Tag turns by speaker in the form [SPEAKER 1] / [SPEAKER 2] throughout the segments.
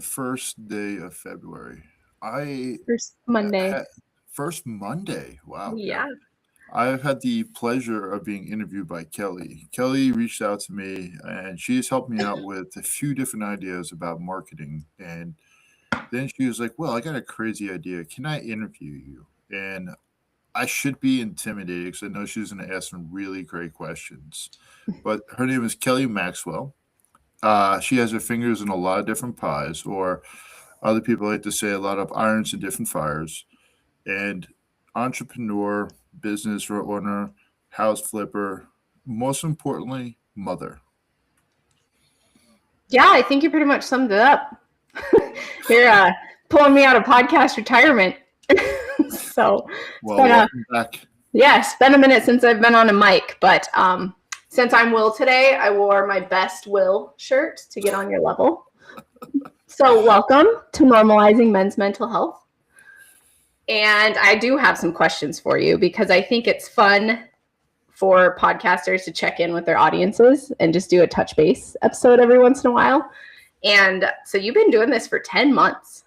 [SPEAKER 1] the first day of February. I
[SPEAKER 2] First Monday.
[SPEAKER 1] had first Monday. Wow. Yep.
[SPEAKER 2] Yeah.
[SPEAKER 1] I've had the pleasure of being interviewed by Kelly. Kelly reached out to me and she's helped me out with a few different ideas about marketing. And then she was like, well, I got a crazy idea. Can I interview you? And I should be intimidated because I know she's going to ask some really great questions. But her name is Kelly Maxwell. She has her fingers in a lot of different pies, or other people like to say a lot of irons in different fires. And entrepreneur, business owner, house flipper, most importantly, mother.
[SPEAKER 2] Yeah, I think you pretty much summed it up. You're pulling me out of podcast retirement. So it's
[SPEAKER 1] Well, welcome back.
[SPEAKER 2] it's been a minute since I've been on a mic, but since I'm Will today, I wore my best Will shirt to get on your level. So welcome to Normalizing Men's Mental Health. And I do have some questions for you because I think it's fun for podcasters to check in with their audiences and just do a touch base episode every once in a while. And so you've been doing this for 10 months.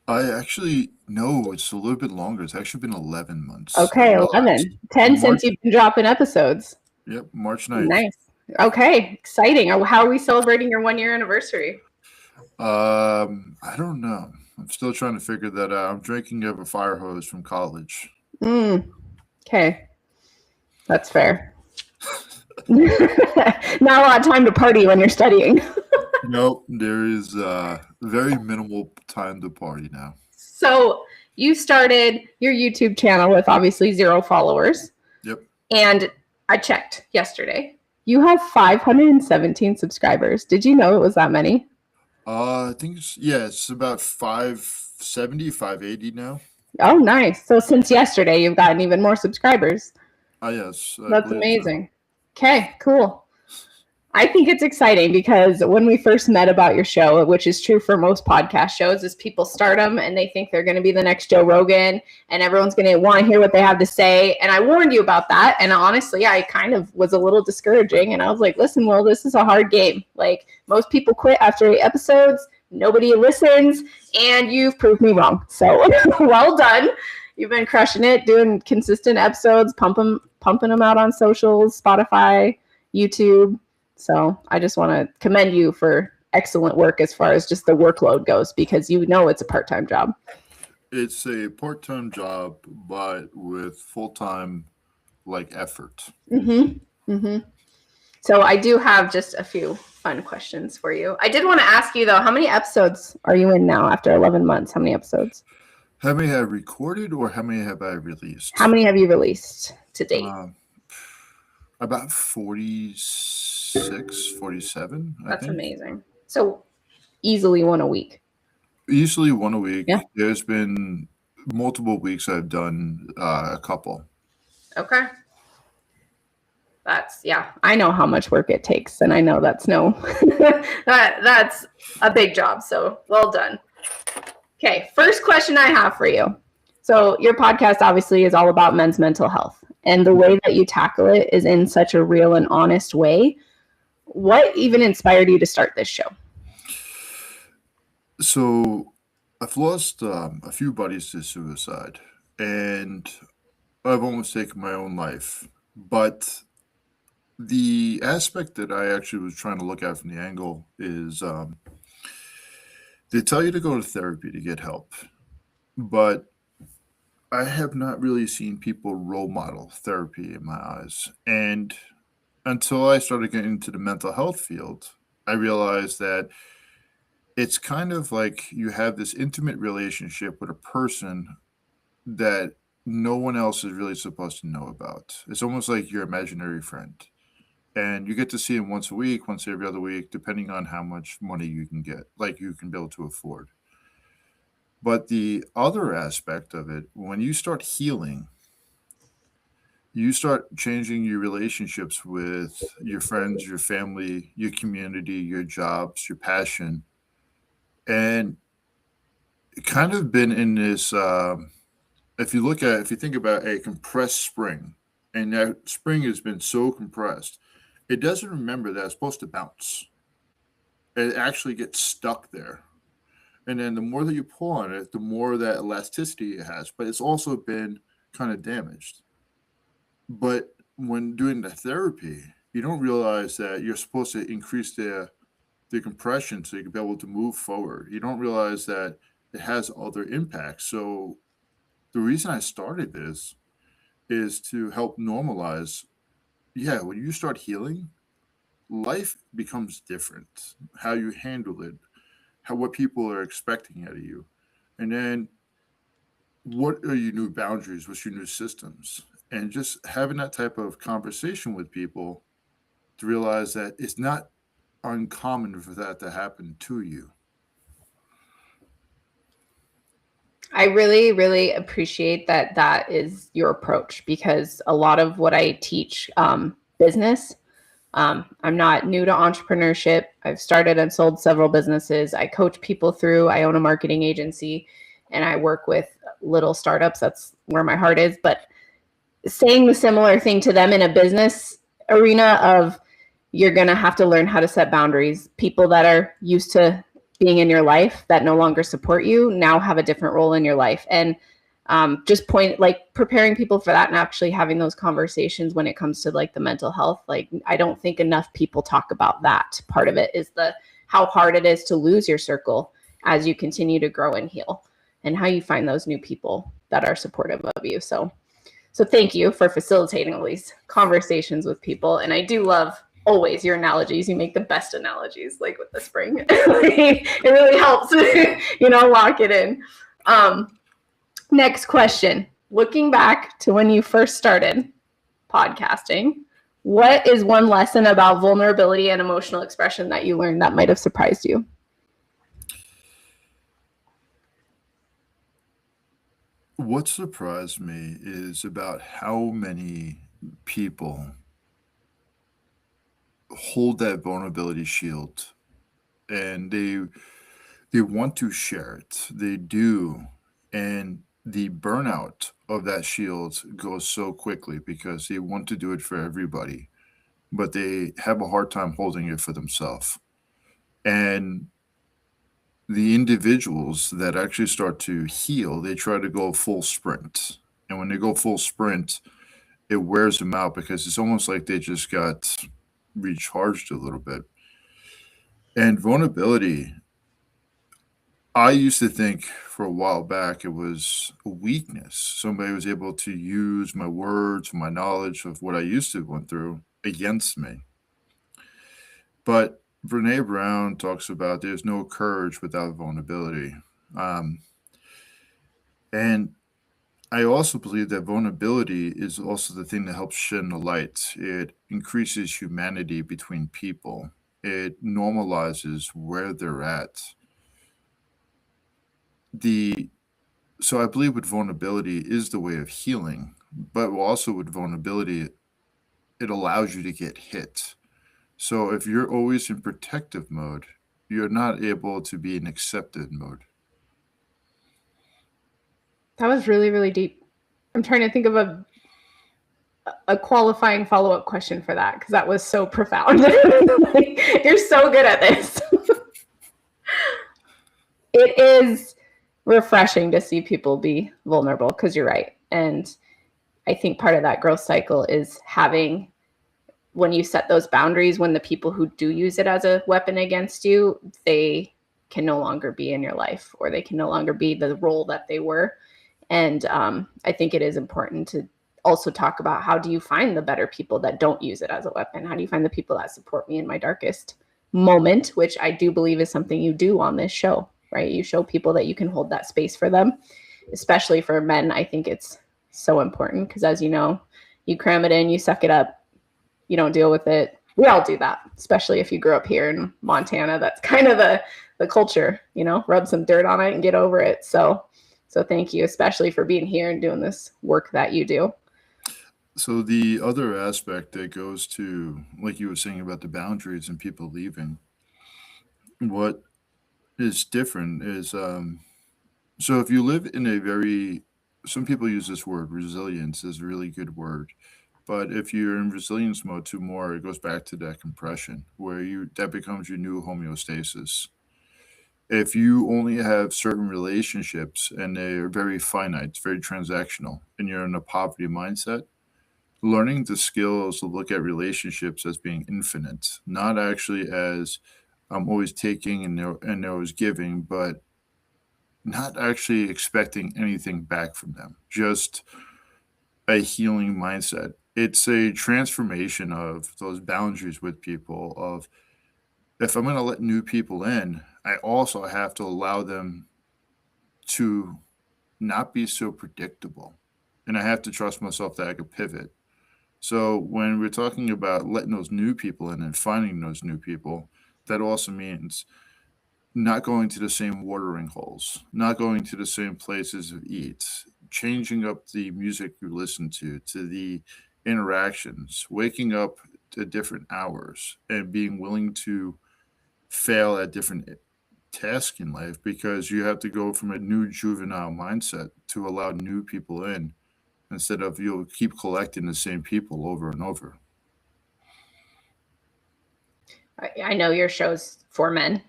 [SPEAKER 1] I actually, no, it's a little bit longer. It's actually been 11 months.
[SPEAKER 2] Okay, 11. 10 since you've been dropping episodes.
[SPEAKER 1] Yep, March 9th.
[SPEAKER 2] Nice. Okay, exciting. How are we celebrating your 1-year anniversary?
[SPEAKER 1] I don't know. I'm still trying to figure that out. I'm drinking out of a fire hose from college.
[SPEAKER 2] Okay. That's fair. Not a lot of time to party when you're studying.
[SPEAKER 1] Nope, there is very minimal time to party now.
[SPEAKER 2] So you started your YouTube channel with obviously 0 followers.
[SPEAKER 1] Yep.
[SPEAKER 2] And I checked yesterday. You have 517 subscribers. Did you know it was that many?
[SPEAKER 1] I think it's about 570, 580 now.
[SPEAKER 2] Oh, nice. So since yesterday, you've gotten even more subscribers.
[SPEAKER 1] Yes.
[SPEAKER 2] That's amazing. So. Okay, cool. I think it's exciting because when we first met about your show, which is true for most podcast shows, is people start them and they think they're going to be the next Joe Rogan and everyone's going to want to hear what they have to say. And I warned you about that. And honestly, I kind of was a little discouraging. And I was like, listen, Will, this is a hard game. Like most people quit after 8 episodes. Nobody listens. And you've proved me wrong. So well done. You've been crushing it, doing consistent episodes, pumping them out on socials, Spotify, YouTube. So I just want to commend you for excellent work as far as just the workload goes, because you know it's a part-time job.
[SPEAKER 1] It's a part-time job, but with full-time effort.
[SPEAKER 2] So I do have just a few fun questions for you. I did want to ask you though, how many episodes are you in now after 11 months? How many episodes?
[SPEAKER 1] How many have I recorded or how many have I released?
[SPEAKER 2] How many have you released to date?
[SPEAKER 1] About 46, 47.
[SPEAKER 2] That's amazing. So easily one a week.
[SPEAKER 1] Easily one a week.
[SPEAKER 2] Yeah.
[SPEAKER 1] There's been multiple weeks I've done a couple.
[SPEAKER 2] Okay. I know how much work it takes, and I know that's that's a big job. So well done. Okay, first question I have for you. So your podcast obviously is all about men's mental health, and the way that you tackle it is in such a real and honest way. What even inspired you to start this show?
[SPEAKER 1] So I've lost a few buddies to suicide, and I've almost taken my own life. But the aspect that I actually was trying to look at from the angle is they tell you to go to therapy to get help, but I have not really seen people role model therapy in my eyes. And until I started getting into the mental health field, I realized that it's kind of like you have this intimate relationship with a person that no one else is really supposed to know about. It's almost like your imaginary friend. And you get to see him once a week, once every other week, depending on how much money you can get, you can be able to afford. But the other aspect of it, when you start healing, you start changing your relationships with your friends, your family, your community, your jobs, your passion. And it kind of been in this, if you think about a compressed spring, and that spring has been so compressed, it doesn't remember that it's supposed to bounce. It actually gets stuck there. And then the more that you pull on it, the more that elasticity it has. But it's also been kind of damaged. But when doing the therapy, you don't realize that you're supposed to increase the compression so you can be able to move forward. You don't realize that it has other impacts. So the reason I started this is to help normalize. Yeah, when you start healing, life becomes different. How you handle it, how what people are expecting out of you, and then what are your new boundaries? What's your new systems? And just having that type of conversation with people to realize that it's not uncommon for that to happen to you.
[SPEAKER 2] I really, really appreciate that that is your approach, because a lot of what I teach business, I'm not new to entrepreneurship. I've started and sold several businesses. I coach people through, I own a marketing agency, and I work with little startups. That's where my heart is. But saying the similar thing to them in a business arena of, you're going to have to learn how to set boundaries. People that are used to being in your life that no longer support you now have a different role in your life. And just preparing people for that and actually having those conversations when it comes to like the mental health. Like, I don't think enough people talk about that part of it, is the how hard it is to lose your circle as you continue to grow and heal, and how you find those new people that are supportive of you. So thank you for facilitating all these conversations with people. And I do love always your analogies. You make the best analogies, like with the spring. It really helps, lock it in. Next question. Looking back to when you first started podcasting, what is one lesson about vulnerability and emotional expression that you learned that might have surprised you?
[SPEAKER 1] What surprised me is about how many people hold that vulnerability shield, and they want to share it. They do. And the burnout of that shield goes so quickly because they want to do it for everybody, but they have a hard time holding it for themselves. And the individuals that actually start to heal, they try to go full sprint. And when they go full sprint, it wears them out because it's almost like they just got recharged a little bit. And vulnerability, I used to think for a while back it was a weakness. Somebody was able to use my words, my knowledge of what I used to went through against me. But Brene Brown talks about there's no courage without vulnerability. Um, and I also believe that vulnerability is also the thing that helps shed the light. It increases humanity between people. It normalizes where they're at. The So I believe with vulnerability is the way of healing, but also with vulnerability, it allows you to get hit. So if you're always in protective mode, you're not able to be in accepted mode.
[SPEAKER 2] That was really, really deep. I'm trying to think of a qualifying follow-up question for that, because that was so profound. You're so good at this. It is refreshing to see people be vulnerable, because you're right. And I think part of that growth cycle is having, when you set those boundaries, when the people who do use it as a weapon against you, they can no longer be in your life, or they can no longer be the role that they were. And I think it is important to also talk about, how do you find the better people that don't use it as a weapon? How do you find the people that support me in my darkest moment, which I do believe is something you do on this show, right? You show people that you can hold that space for them, especially for men. I think it's so important because, as you know, you cram it in, you suck it up, you don't deal with it. We all do that, especially if you grew up here in Montana. That's kind of the culture, rub some dirt on it and get over it. So thank you, especially for being here and doing this work that you do.
[SPEAKER 1] So the other aspect that goes to, like you were saying about the boundaries and people leaving, what is different is so if you live in a very, some people use this word resilience is a really good word, but if you're in resilience mode too more, it goes back to that compression where you that becomes your new homeostasis. If you only have certain relationships and they're very finite, very transactional, and you're in a poverty mindset, learning the skills to look at relationships as being infinite, not actually as I'm always taking and always giving, but not actually expecting anything back from them, just a healing mindset. It's a transformation of those boundaries with people of if I'm going to let new people in, I also have to allow them to not be so predictable. And I have to trust myself that I could pivot. So when we're talking about letting those new people in and finding those new people, that also means not going to the same watering holes, not going to the same places of eat, changing up the music you listen to the interactions, waking up at different hours, and being willing to fail at different tasks in life because you have to go from a new juvenile mindset to allow new people in instead of you'll keep collecting the same people over and over.
[SPEAKER 2] I know your show's for men,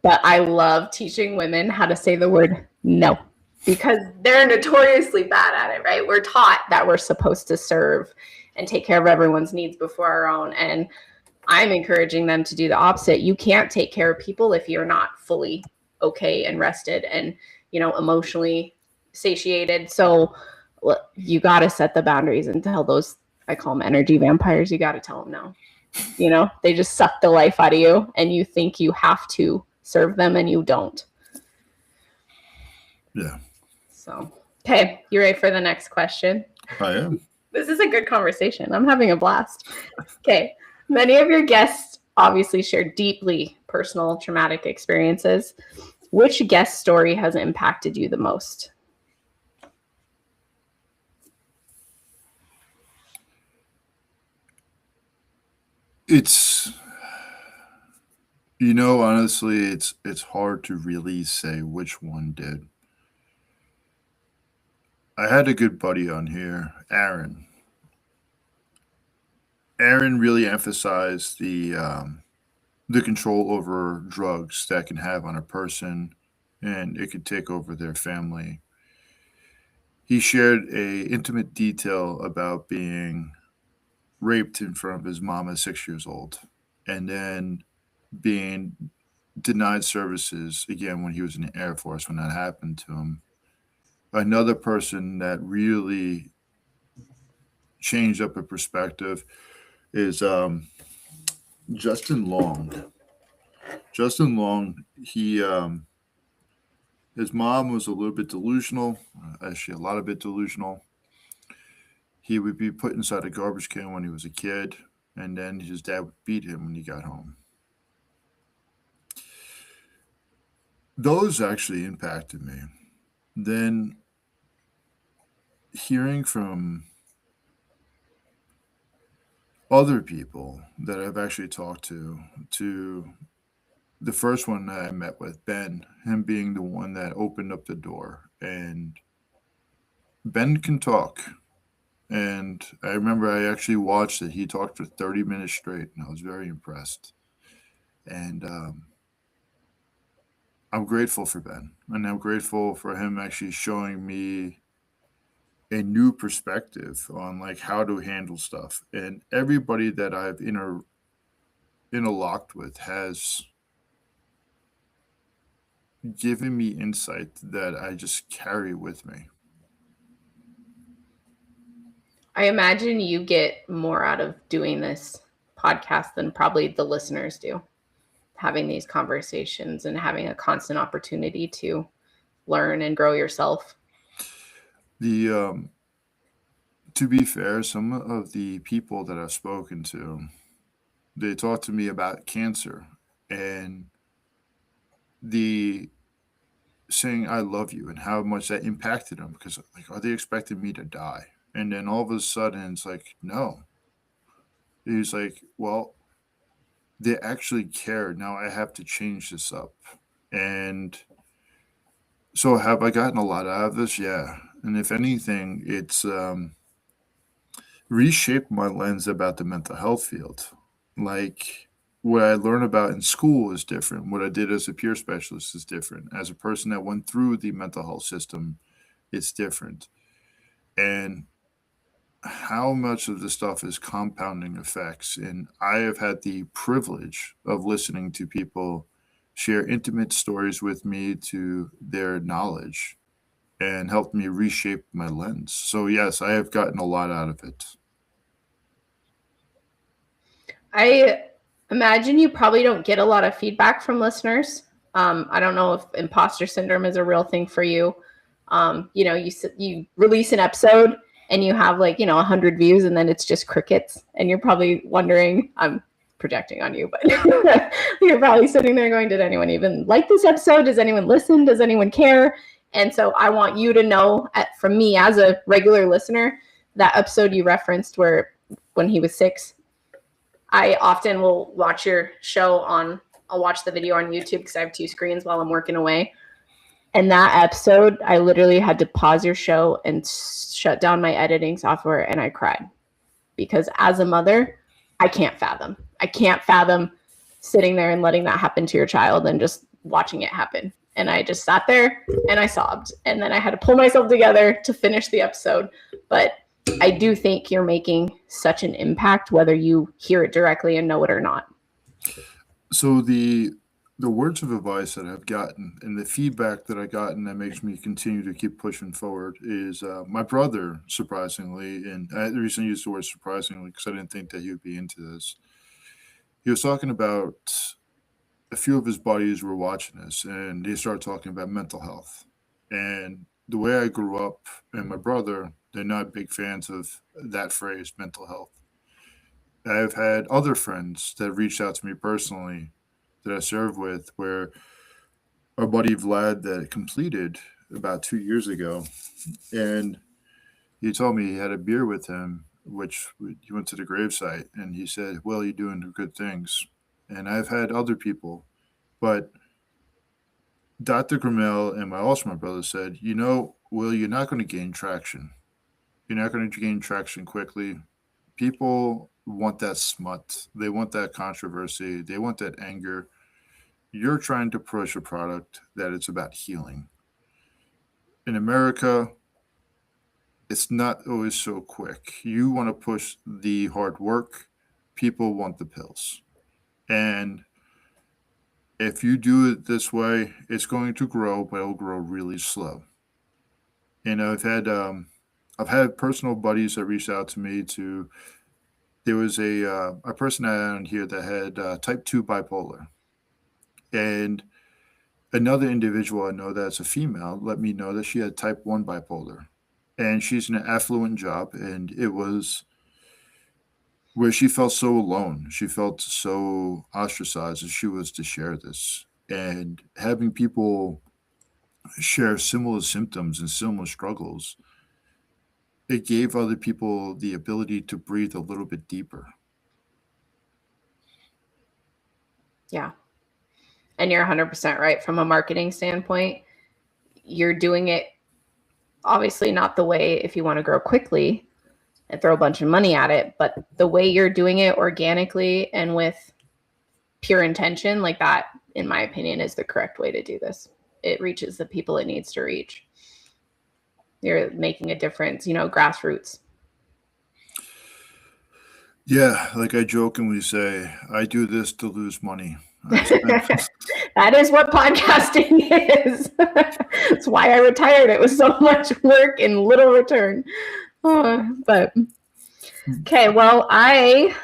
[SPEAKER 2] but I love teaching women how to say the word no because they're notoriously bad at it, right? We're taught that we're supposed to serve and take care of everyone's needs before our own. And I'm encouraging them to do the opposite. You can't take care of people if you're not fully okay and rested and, emotionally satiated. So you got to set the boundaries and tell those, I call them energy vampires. You got to tell them no. They just suck the life out of you and you think you have to serve them and you don't.
[SPEAKER 1] Yeah.
[SPEAKER 2] So, okay, you ready for the next question?
[SPEAKER 1] I am.
[SPEAKER 2] This is a good conversation. I'm having a blast. Okay. Many of your guests obviously share deeply personal traumatic experiences. Which guest story has impacted you the most?
[SPEAKER 1] It's honestly, it's hard to really say which one did. I had a good buddy on here, Aaron. Aaron really emphasized the control over drugs that can have on a person, and it could take over their family. He shared a intimate detail about being raped in front of his mom at 6 years old, and then being denied services again when he was in the Air Force when that happened to him. Another person that really changed up a perspective is Justin Long. Justin Long, his mom was a little bit delusional, actually a lot of bit delusional. He would be put inside a garbage can when he was a kid, and then his dad would beat him when he got home. Those actually impacted me. Then hearing from other people that I've actually talked to the first one that I met with, Ben, him being the one that opened up the door. And Ben can talk. And I remember I actually watched it. He talked for 30 minutes straight, and I was very impressed. And I'm grateful for Ben. And I'm grateful for him actually showing me a new perspective on like how to handle stuff. And everybody that I've interlocked with has given me insight that I just carry with me.
[SPEAKER 2] I imagine you get more out of doing this podcast than probably the listeners do, having these conversations and having a constant opportunity to learn and grow yourself.
[SPEAKER 1] The To be fair, some of the people that I've spoken to, they talk to me about cancer and the saying I love you and how much that impacted them because like are they expecting me to die? And then all of a sudden it's like, no. He's like, well, they actually care. Now I have to change this up. And so have I gotten a lot out of this? Yeah. And if anything, it's reshaped my lens about the mental health field. Like what I learn about in school is different. What I did as a peer specialist is different. As a person that went through the mental health system, it's different. And how much of this stuff is compounding effects. And I have had the privilege of listening to people share intimate stories with me to their knowledge and helped me reshape my lens. So, yes, I have gotten a lot out of it.
[SPEAKER 2] I imagine you probably don't get a lot of feedback from listeners. I don't know if imposter syndrome is a real thing for you. You release an episode and you have 100 views and then it's just crickets, and you're probably wondering, I'm projecting on you, but you're probably sitting there going, did anyone even like this episode? Does anyone listen? Does anyone care? And so I want you to know, from me as a regular listener, that episode you referenced where when he was 6, I often will watch your show I'll watch the video on YouTube because I have 2 screens while I'm working away. And that episode, I literally had to pause your show and shut down my editing software, and I cried. Because as a mother, I can't fathom sitting there and letting that happen to your child and just watching it happen. And I just sat there and I sobbed. And then I had to pull myself together to finish the episode. But I do think you're making such an impact, whether you hear it directly and know it or not.
[SPEAKER 1] So the words of advice that I've gotten and the feedback that I've gotten that makes me continue to keep pushing forward is my brother, surprisingly, and the reason I use the word surprisingly because I didn't think that he would be into this. He was talking about a few of his buddies were watching this, and they started talking about mental health. And the way I grew up, and my brother, they're not big fans of that phrase, mental health. I've had other friends that reached out to me personally that I serve with, where our buddy Vlad that completed about 2 years ago, and he told me he had a beer with him, which he went to the gravesite, and he said, "Well, you're doing good things." And I've had other people, but Dr. Grimmel and my brother said, Will, you're not going to gain traction. You're not going to gain traction quickly. People want that smut. They want that controversy. They want that anger. You're trying to push a product that it's about healing. In America, it's not always so quick. You want to push the hard work. People want the pills. And if you do it this way, it's going to grow, but it'll grow really slow. And I've had personal buddies that reached out to me to. There was a person out here that had type 2 bipolar, and another individual I know that's a female let me know that she had type 1 bipolar, and she's in an affluent job, and it was where she felt so alone. She felt so ostracized as she was to share this. And having people share similar symptoms and similar struggles, it gave other people the ability to breathe a little bit deeper.
[SPEAKER 2] Yeah. And you're 100% right. From a marketing standpoint, you're doing it obviously not the way if you want to grow quickly and throw a bunch of money at it, but the way you're doing it organically and with pure intention, like that, in my opinion, is the correct way to do this. It reaches the people it needs to reach. You're making a difference, grassroots.
[SPEAKER 1] Yeah, like I jokingly say, I do this to lose money.
[SPEAKER 2] That is what podcasting is. That's why I retired. It was so much work and little return. But okay, well, I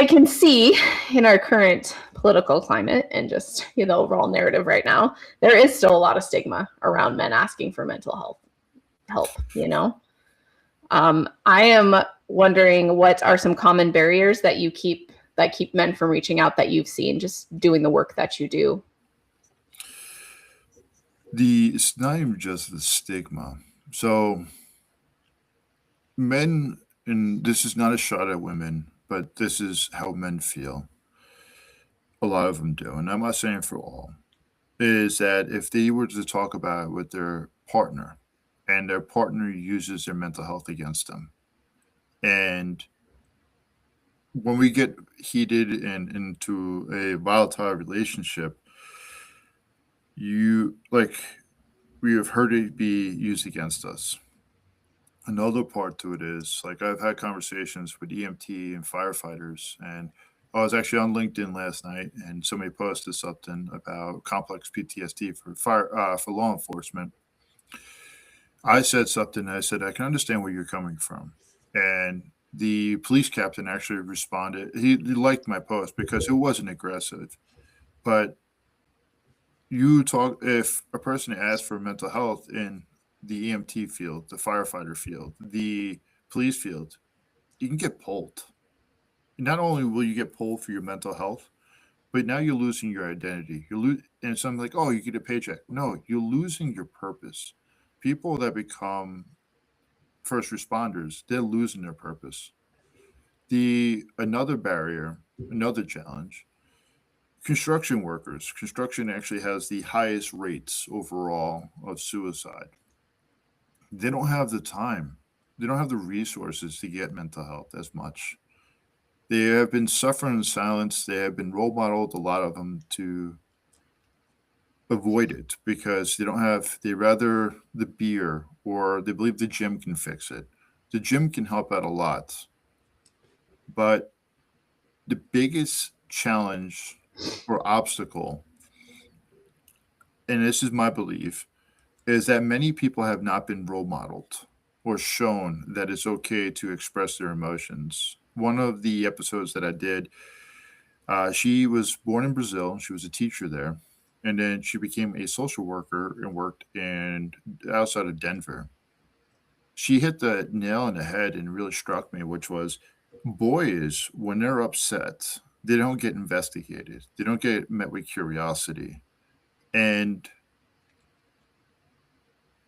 [SPEAKER 2] can see in our current political climate and just the overall narrative right now, there is still a lot of stigma around men asking for mental health help. I am wondering what are some common barriers that keep men from reaching out that you've seen just doing the work that you do.
[SPEAKER 1] It's not even just the stigma. So men, and this is not a shot at women, but this is how men feel. A lot of them do, and I'm not saying for all, is that if they were to talk about it with their partner and their partner uses their mental health against them, and when we get heated and into a volatile relationship, you like we have heard it be used against us. Another part to it is like I've had conversations with EMT and firefighters, and I was actually on LinkedIn last night, and somebody posted something about complex PTSD for for law enforcement. I said something. I said I can understand where you're coming from, and the police captain actually responded. He liked my post because it wasn't aggressive, but you talk if a person asks for mental health in the EMT field, the firefighter field, the police field, you can get pulled. Not only will you get pulled for your mental health, but now you're losing your identity. And it's something like, oh, you get a paycheck. No, you're losing your purpose. People that become first responders, they're losing their purpose. The another barrier, another challenge, construction workers. Construction actually has the highest rates overall of suicide. They don't have the time. They don't have the resources to get mental health as much. They have been suffering in silence. They have been role modeled, a lot of them, to avoid it because they don't have, they rather the beer or they believe the gym can fix it. The gym can help out a lot. But the biggest challenge or obstacle, and this is my belief, is that many people have not been role modeled or shown that it's okay to express their emotions. One of the episodes that I did, she was born in Brazil. She was a teacher there, and then she became a social worker and worked in outside of Denver. She hit the nail on the head and really struck me, which was boys when they're upset, they don't get investigated. They don't get met with curiosity, and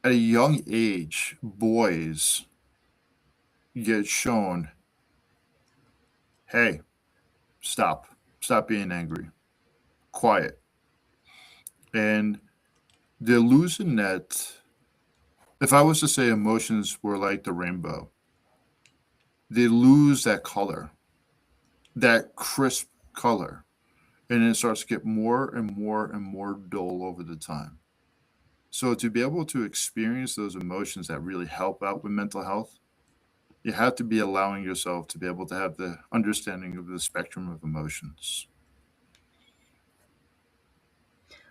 [SPEAKER 1] at a young age, boys get shown, hey, stop being angry, quiet. And they're losing that. If I was to say emotions were like the rainbow, they lose that color, that crisp color. And it starts to get more and more and more dull over the time. So to be able to experience those emotions that really help out with mental health, you have to be allowing yourself to be able to have the understanding of the spectrum of emotions.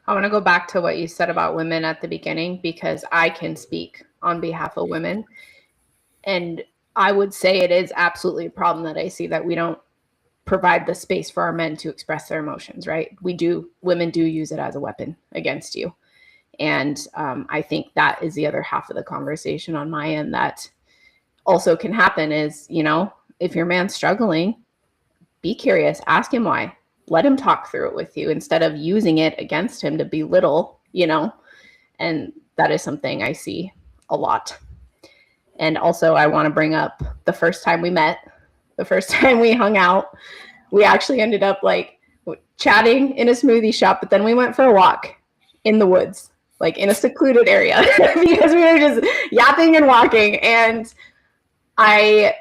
[SPEAKER 2] I want to go back to what you said about women at the beginning because I can speak on behalf of women. And I would say it is absolutely a problem that I see that we don't provide the space for our men to express their emotions, right? Women do use it as a weapon against you. And I think that is the other half of the conversation on my end that also can happen is, if your man's struggling, be curious, ask him why, let him talk through it with you instead of using it against him to belittle, and that is something I see a lot. And also I want to bring up the first time we met, the first time we hung out, we actually ended up like chatting in a smoothie shop, but then we went for a walk in the woods, like in a secluded area because we were just yapping and walking. And I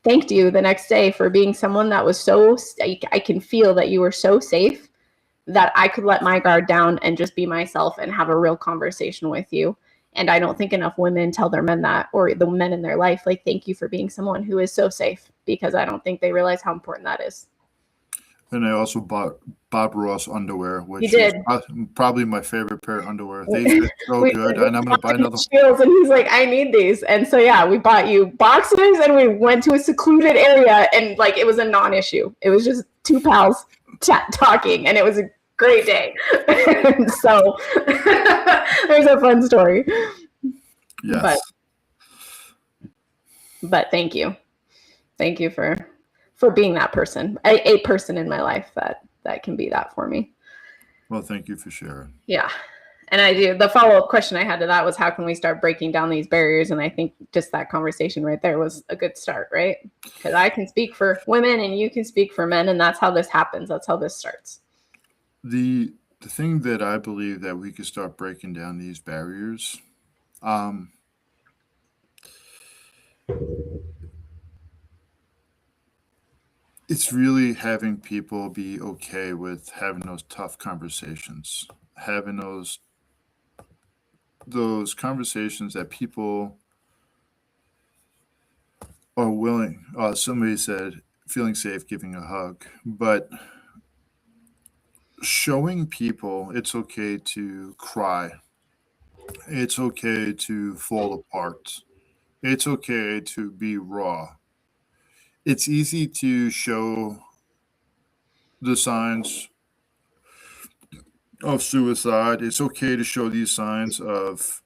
[SPEAKER 2] thanked you the next day for being someone that was I can feel that you were so safe that I could let my guard down and just be myself and have a real conversation with you. And I don't think enough women tell their men that, or the men in their life, like, thank you for being someone who is so safe, because I don't think they realize how important that is.
[SPEAKER 1] And I also bought Bob Ross underwear,
[SPEAKER 2] You
[SPEAKER 1] which is
[SPEAKER 2] did.
[SPEAKER 1] probably my favorite pair of underwear. They fit so good, and I'm going to buy another.
[SPEAKER 2] Shields, and he's like, I need these. And so, yeah, we bought you boxers and we went to a secluded area, and like, it was a non-issue. It was just two pals talking, and it was a great day. So there's a fun story.
[SPEAKER 1] Yes.
[SPEAKER 2] But thank you. Thank you for being that person, a person in my life that can be that for me.
[SPEAKER 1] Well, thank you for sharing.
[SPEAKER 2] Yeah. And I do. The follow-up question I had to that was, how can we start breaking down these barriers? And I think just that conversation right there was a good start, right? Because I can speak for women and you can speak for men, and that's how this happens. That's how this starts.
[SPEAKER 1] The thing that I believe that we could start breaking down these barriers, it's really having people be okay with having those tough conversations, having those conversations that people are willing. Somebody said feeling safe giving a hug, but showing people it's okay to cry, it's okay to fall apart, it's okay to be raw. It's easy to show the signs of suicide. It's okay to show these signs of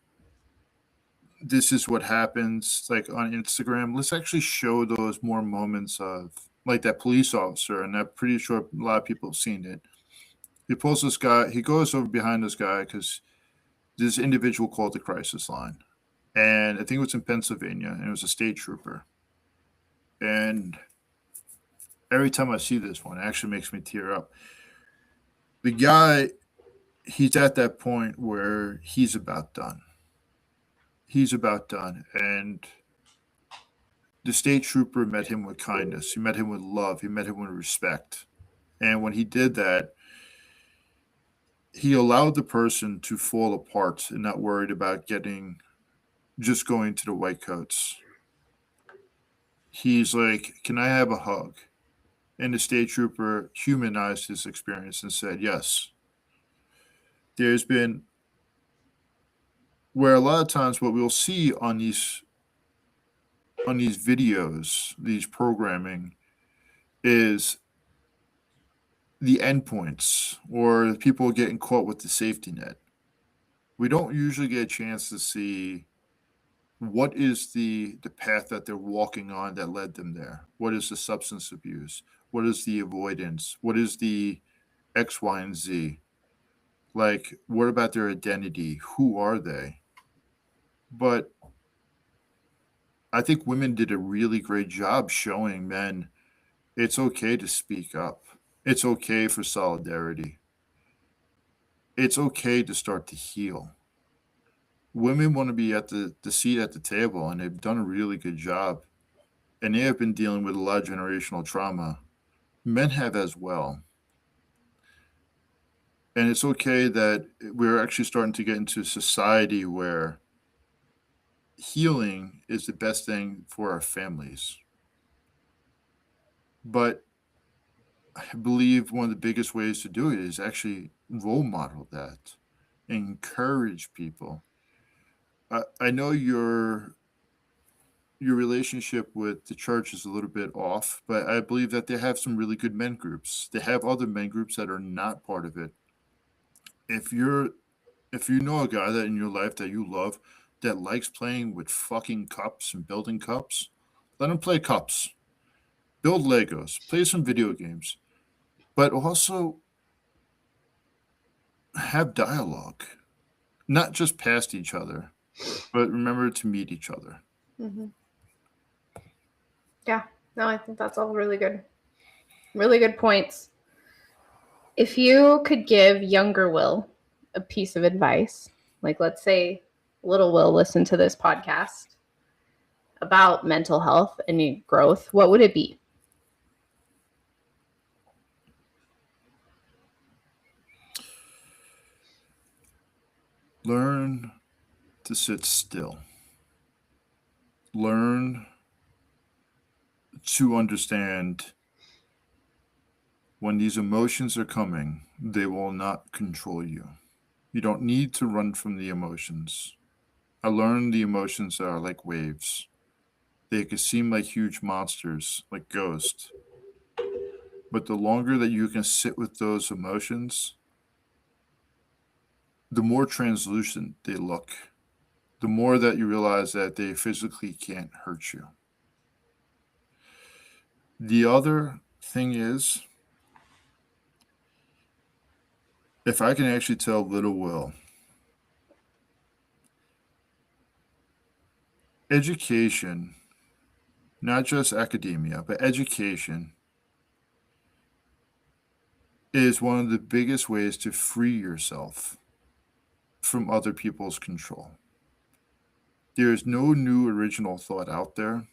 [SPEAKER 1] this is what happens, like on Instagram. Let's actually show those more moments of like that police officer, and I'm pretty sure a lot of people have seen it. He pulls this guy, he goes over behind this guy because this individual called the crisis line. And I think it was in Pennsylvania, and it was a state trooper. And every time I see this one, it actually makes me tear up. The guy, he's at that point where he's about done. He's about done. And the state trooper met him with kindness. He met him with love. He met him with respect. And when he did that, he allowed the person to fall apart and not worried about just going to the white coats. He's like, "Can I have a hug?" And the state trooper humanized his experience and said, "Yes." There's been where a lot of times what we'll see on these videos, these programming, is the endpoints or people getting caught with the safety net. We don't usually get a chance to see what is the path that they're walking on that led them there. What is the substance abuse? What is the avoidance? What is the X, Y, and Z? Like, what about their identity? Who are they? But I think women did a really great job showing men it's okay to speak up. It's okay for solidarity. It's okay to start to heal. Women want to be at the seat at the table, and they've done a really good job. And they have been dealing with a lot of generational trauma. Men have as well. And it's okay that we're actually starting to get into a society where healing is the best thing for our families. But I believe one of the biggest ways to do it is actually role model that, encourage people. I know your relationship with the church is a little bit off, but I believe that they have some really good men groups. They have other men groups that are not part of it. If you're if you know a guy that in your life that you love that likes playing with fucking cups and building cups, let him play cups. Build Legos, play some video games, but also have dialogue, not just past each other, but remember to meet each other.
[SPEAKER 2] Mm-hmm. Yeah, no, I think that's all really good points. If you could give younger Will a piece of advice, like let's say little Will listened to this podcast about mental health and growth, what would it be?
[SPEAKER 1] Learn to sit still. Learn to understand when these emotions are coming, they will not control you. You don't need to run from the emotions. I learned the emotions are like waves. They can seem like huge monsters, like ghosts. But the longer that you can sit with those emotions, the more translucent they look, the more that you realize that they physically can't hurt you. The other thing is, if I can actually tell little Will, education, not just academia, but education is one of the biggest ways to free yourself from other people's control. There is no new original thought out there.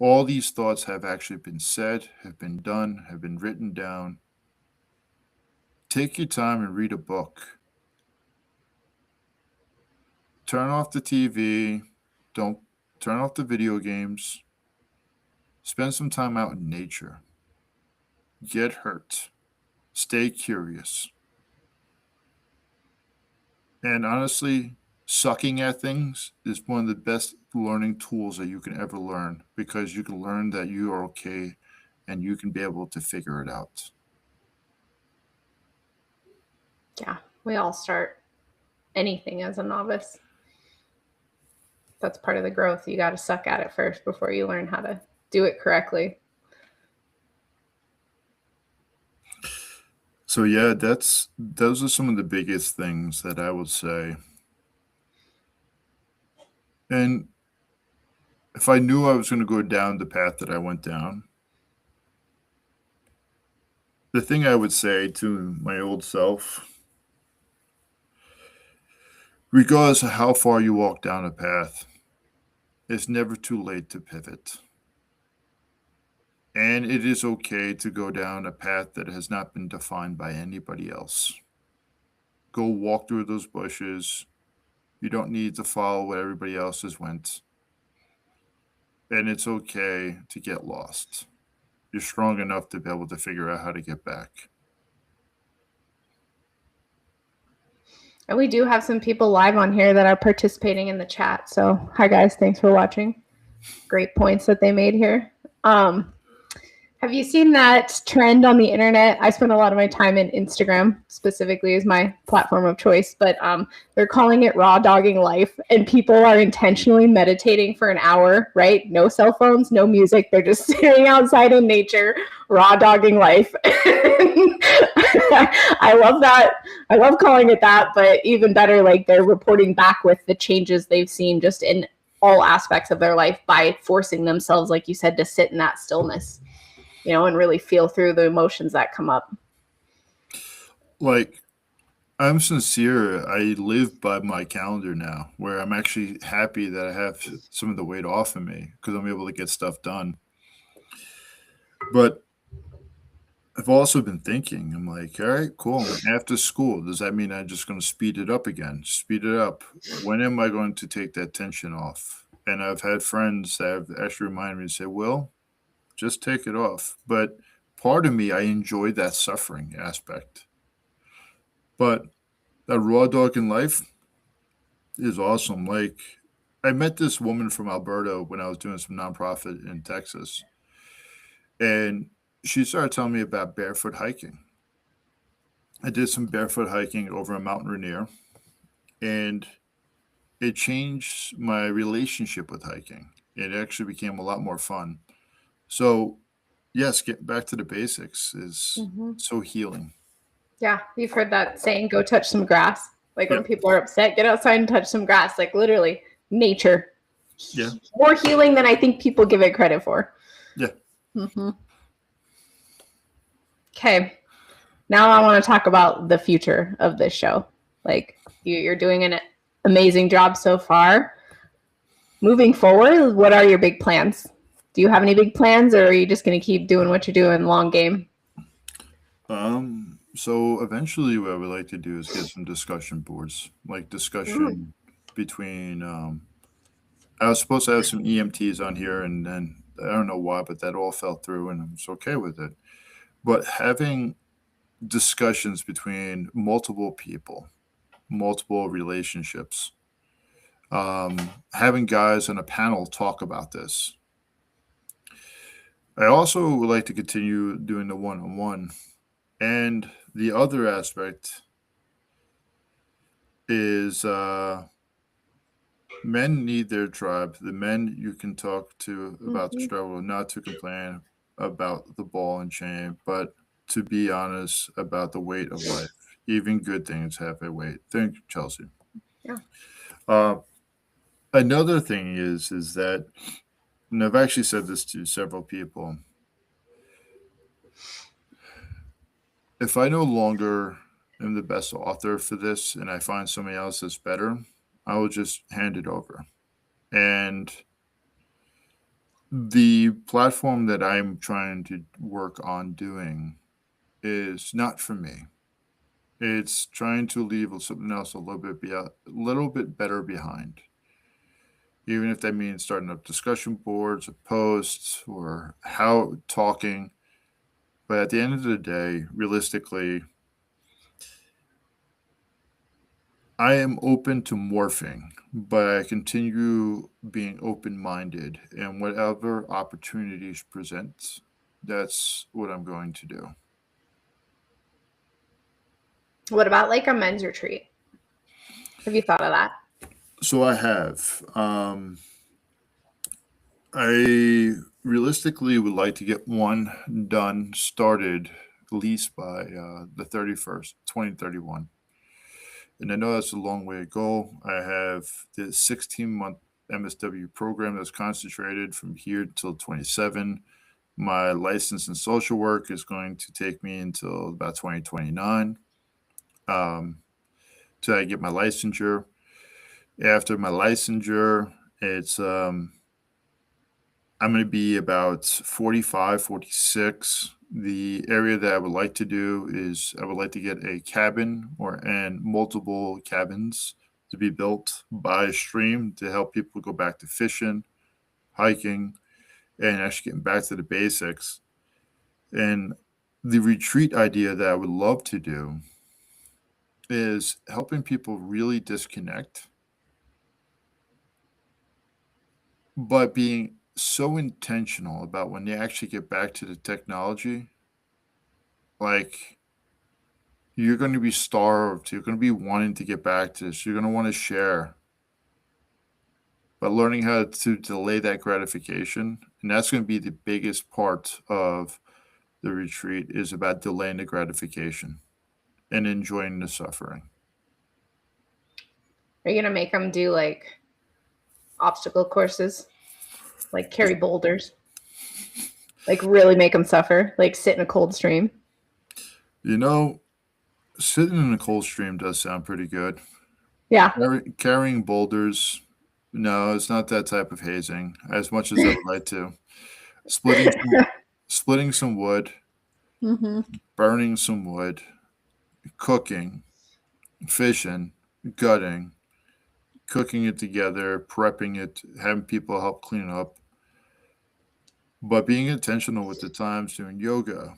[SPEAKER 1] All these thoughts have actually been said, have been done, have been written down. Take your time and read a book. Turn off the TV. Don't turn off the video games. Spend some time out in nature. Get hurt. Stay curious. And honestly, sucking at things is one of the best learning tools that you can ever learn, because you can learn that you are okay and you can be able to figure it out.
[SPEAKER 2] Yeah, we all start anything as a novice. That's part of the growth. You got to suck at it first before you learn how to do it correctly.
[SPEAKER 1] So yeah, those are some of the biggest things that I would say. And if I knew I was going to go down the path that I went down, the thing I would say to my old self, regardless of how far you walk down a path, it's never too late to pivot. And it is okay to go down a path that has not been defined by anybody else. Go walk through those bushes. You don't need to follow what everybody else has went. And it's okay to get lost. You're strong enough to be able to figure out how to get back.
[SPEAKER 2] And we do have some people live on here that are participating in the chat. So, hi guys, thanks for watching. Great points that they made here. Have you seen that trend on the internet? I spend a lot of my time in Instagram, specifically as my platform of choice, but they're calling it raw dogging life, and people are intentionally meditating for an hour, right? No cell phones, no music. They're just sitting outside in nature, raw dogging life. I love that. I love calling it that, but even better, like they're reporting back with the changes they've seen just in all aspects of their life by forcing themselves, like you said, to sit in that stillness, you know, and really feel through the emotions that come up.
[SPEAKER 1] Like, I'm sincere. I live by my calendar now, where I'm actually happy that I have some of the weight off of me because I'm able to get stuff done. But I've also been thinking, I'm like, all right, cool. After school, does that mean I'm just going to speed it up again? Speed it up. When am I going to take that tension off? And I've had friends that have actually reminded me to say, Will, just take it off. But part of me, I enjoy that suffering aspect. But that raw dog in life is awesome. Like, I met this woman from Alberta when I was doing some nonprofit in Texas. And she started telling me about barefoot hiking. I did some barefoot hiking over a Mount Rainier, and it changed my relationship with hiking. It actually became a lot more fun. So, yes, get back to the basics is so healing.
[SPEAKER 2] Yeah, you've heard that saying, go touch some grass. Like when
[SPEAKER 1] Yep.
[SPEAKER 2] people are upset, get outside and touch some grass. Like literally, nature.
[SPEAKER 1] Yeah.
[SPEAKER 2] More healing than I think people give it credit for.
[SPEAKER 1] Yeah.
[SPEAKER 2] Okay. Now I want to talk about the future of this show. Like you're doing an amazing job so far. Moving forward, what are your big plans? Do you have any big plans, or are you just going to keep doing what you're doing long game?
[SPEAKER 1] So eventually what I would like to do is get some discussion boards, like discussion between I was supposed to have some EMTs on here, and then I don't know why, but that all fell through, and I'm just okay with it. But having discussions between multiple people, multiple relationships, having guys on a panel talk about this. I also would like to continue doing the one-on-one. And the other aspect is men need their tribe. The men you can talk to about the struggle, not to complain about the ball and chain, but to be honest about the weight of life. Even good things have a weight. Thank you, Chelsea.
[SPEAKER 2] Yeah.
[SPEAKER 1] Another thing is that, and I've actually said this to several people, if I no longer am the best author for this and I find somebody else that's better, I will just hand it over. And The platform that I'm trying to work on doing is not for me. It's trying to leave something else a little bit better behind. Even if that means starting up discussion boards or posts or how talking. But at the end of the day, realistically, I am open to morphing, but I continue being open minded, and whatever opportunities present, that's what I'm going to do.
[SPEAKER 2] What about like a men's retreat? Have you thought of that?
[SPEAKER 1] So I have. I realistically would like to get one done, started at least by the 31st, 2031. And I know that's a long way to go. I have the 16-month MSW program that's concentrated from here till 27. My license in social work is going to take me until about 2029 um, till I get my licensure. After my licensure, it's I'm going to be about 45, 46. The area that I would like to do is I would like to get a cabin and multiple cabins to be built by a stream to help people go back to fishing, hiking, and actually getting back to the basics. And the retreat idea that I would love to do is helping people really disconnect, but being so intentional about when they actually get back to the technology. Like, you're going to be starved. You're going to be wanting to get back to this. You're going to want to share, but learning how to delay that gratification. And that's going to be the biggest part of the retreat is about delaying the gratification and enjoying the suffering.
[SPEAKER 2] Are you gonna make them do like obstacle courses, like carry boulders, like really make them suffer, like sit in a cold stream?
[SPEAKER 1] You know, sitting in a cold stream does sound pretty good.
[SPEAKER 2] Yeah.
[SPEAKER 1] Carrying boulders, no, it's not that type of hazing as much as I would like to. Splitting splitting some wood,
[SPEAKER 2] Mm-hmm.
[SPEAKER 1] burning some wood, cooking, fishing, gutting, cooking it together, prepping it, having people help clean up, but being intentional with the times, doing yoga,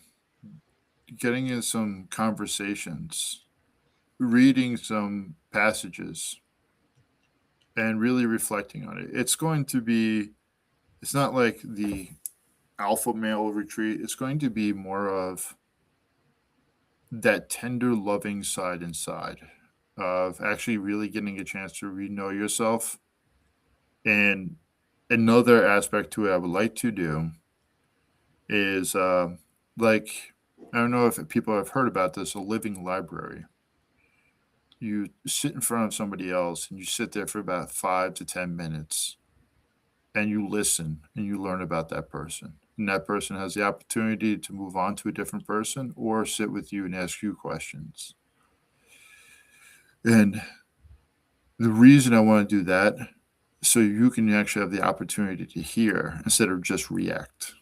[SPEAKER 1] getting in some conversations, reading some passages, and really reflecting on it. It's not like the alpha male retreat. It's going to be more of that tender, loving side inside of actually really getting a chance to re know yourself. And another aspect to it I would like to do is like, I don't know if people have heard about this, a living library. You sit in front of somebody else and you sit there for about 5 to 10 minutes and you listen and you learn about that person. And that person has the opportunity to move on to a different person or sit with you and ask you questions. And the reason I want to do that, so you can actually have the opportunity to hear instead of just react.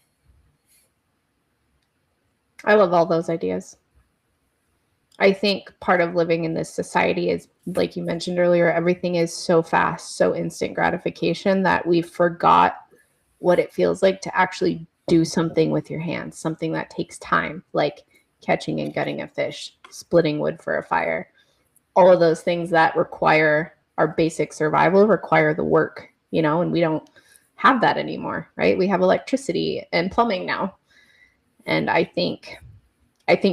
[SPEAKER 2] I love all those ideas. I think part of living in this society is, like you mentioned earlier, everything is so fast, so instant gratification that we forgot what it feels like to actually do something with your hands, something that takes time, like catching and gutting a fish, splitting wood for a fire. All of those things that require our basic survival require the work, and we don't have that anymore, right? We have electricity and plumbing now. And I think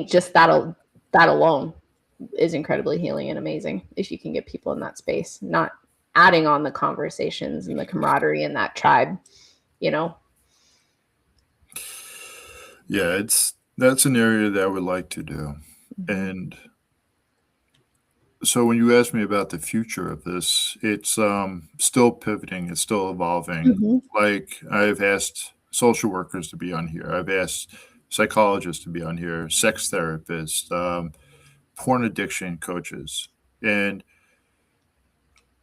[SPEAKER 2] just that alone is incredibly healing and amazing if you can get people in that space, not adding on the conversations and the camaraderie in that tribe, you know.
[SPEAKER 1] Yeah, that's an area that I would like to do. And so when you ask me about the future of this, it's still pivoting, it's still evolving.
[SPEAKER 2] Mm-hmm.
[SPEAKER 1] Like, I've asked social workers to be on here, I've asked psychologists to be on here, sex therapists, porn addiction coaches. And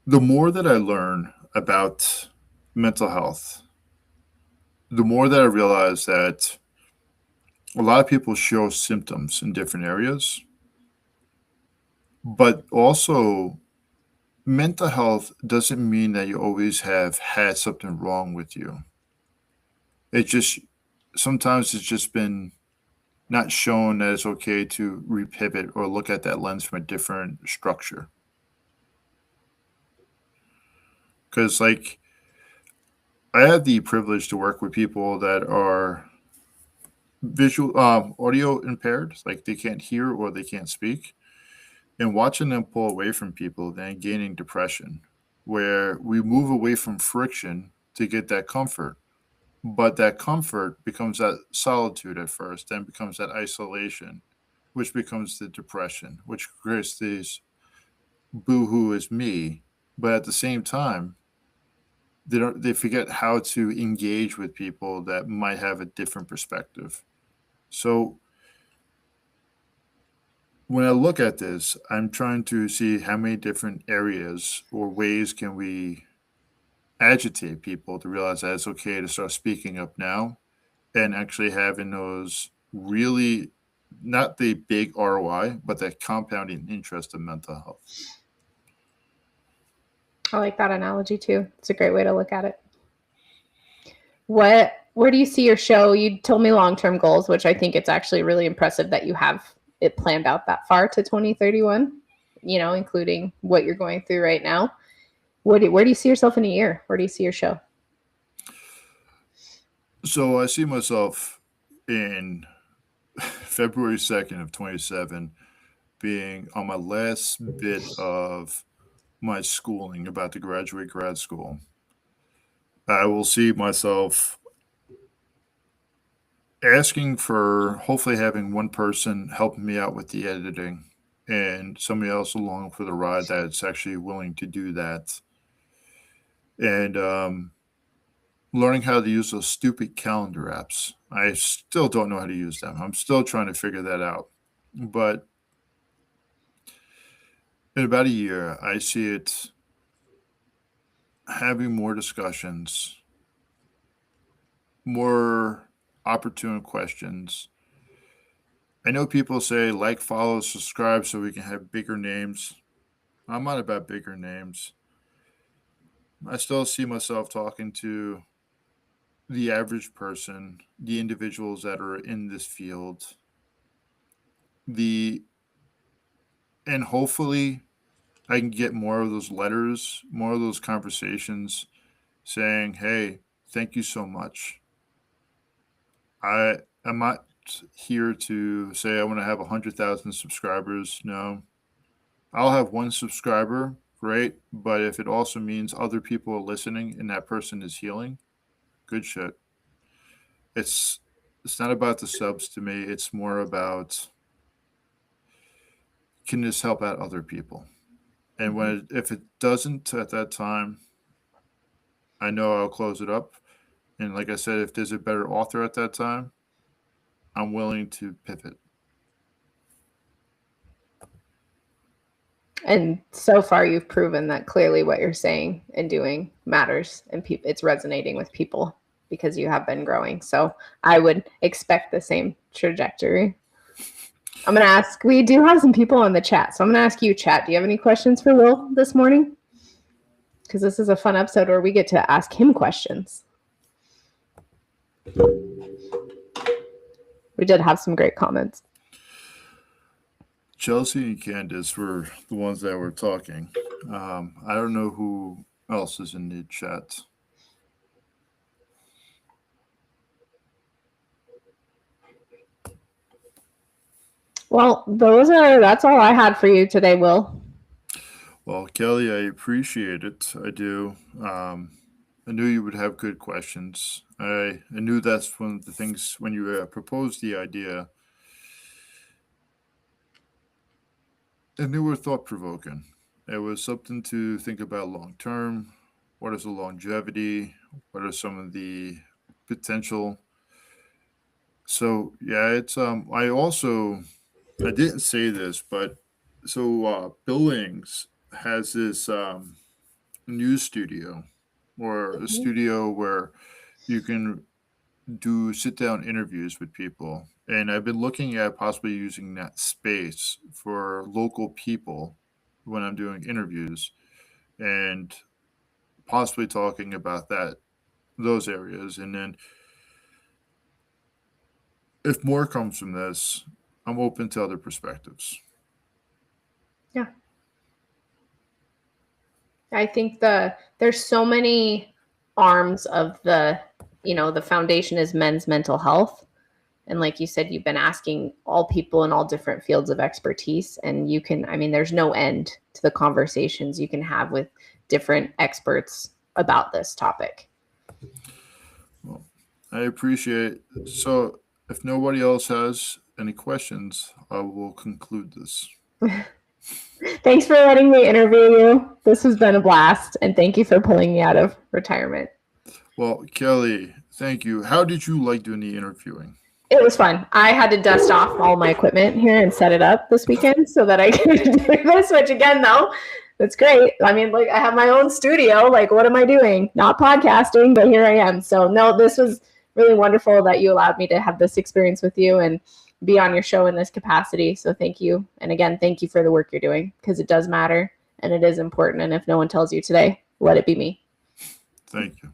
[SPEAKER 1] the more that I learn about mental health, the more that I realize that a lot of people show symptoms in different areas, but also mental health doesn't mean that you always have had something wrong with you. It just sometimes it's just been not shown that it's okay to repivot or look at that lens from a different structure. Because, like, I have the privilege to work with people that are visual, audio impaired, like they can't hear or they can't speak, and watching them pull away from people, then gaining depression, where we move away from friction to get that comfort. But that comfort becomes that solitude at first, then becomes that isolation, which becomes the depression, which creates this boohoo is me. But at the same time, they forget how to engage with people that might have a different perspective. So when I look at this, I'm trying to see how many different areas or ways can we agitate people to realize that it's okay to start speaking up now and actually having those really not the big ROI, but that compounding interest in mental health.
[SPEAKER 2] I like that analogy too. It's a great way to look at it. Where do you see your show? You told me long-term goals, which I think it's actually really impressive that you have it planned out that far to 2031, including what you're going through right now. Where do you see yourself in a year? Where do you see your show?
[SPEAKER 1] So I see myself in February 2nd of 27 being on my last bit of my schooling, about to graduate grad school. I will see myself asking for hopefully having one person helping me out with the editing and somebody else along for the ride that's actually willing to do that. And learning how to use those stupid calendar apps. I still don't know how to use them. I'm still trying to figure that out. But in about a year, I see it having more discussions, more opportune questions. I know people say like, follow, subscribe so we can have bigger names. I'm not about bigger names. I still see myself talking to the average person, the individuals that are in this field, the and hopefully I can get more of those letters, more of those conversations saying, "Hey, thank you so much. I'm not here to say I want to have 100,000 subscribers. No, I'll have one subscriber, great. But if it also means other people are listening and that person is healing, good shit. It's it's not about the subs to me. It's more about can this help out other people? And if it doesn't at that time, I know I'll close it up. And like I said, if there's a better author at that time, I'm willing to pivot.
[SPEAKER 2] And so far, you've proven that clearly what you're saying and doing matters, and it's resonating with people because you have been growing. So I would expect the same trajectory. I'm going to ask, we do have some people in the chat. So I'm going to ask you, chat, do you have any questions for Will this morning? Because this is a fun episode where we get to ask him questions. We did have some great comments.
[SPEAKER 1] Chelsea and Candace were the ones that were talking. I don't know who else is in the chat.
[SPEAKER 2] Well, that's all I had for you today, Will.
[SPEAKER 1] Well, Kelly, I appreciate it. I do. I knew you would have good questions. I knew that's one of the things when you proposed the idea. I knew were thought provoking. It was something to think about long term. What is the longevity? What are some of the potential? So yeah, it's I didn't say this, but so Billings has this news studio or a studio where you can do sit down interviews with people. And I've been looking at possibly using that space for local people when I'm doing interviews and possibly talking about those areas. And then if more comes from this, I'm open to other perspectives.
[SPEAKER 2] Yeah. I think there's so many arms of the foundation is men's mental health. And like you said, you've been asking all people in all different fields of expertise. And there's no end to the conversations you can have with different experts about this topic.
[SPEAKER 1] Well, I appreciate it. So if nobody else has any questions, I will conclude this.
[SPEAKER 2] Thanks for letting me interview you. This has been a blast. And thank you for pulling me out of retirement.
[SPEAKER 1] Well, Kelly, thank you. How did you like doing the interviewing?
[SPEAKER 2] It was fun. I had to dust off all my equipment here and set it up this weekend so that I could do this, which again, though, that's great. I mean, like I have my own studio. Like, what am I doing? Not podcasting, but here I am. So no, this was really wonderful that you allowed me to have this experience with you and be on your show in this capacity. So thank you. And again, thank you for the work you're doing because it does matter and it is important. And if no one tells you today, let it be me.
[SPEAKER 1] Thank you.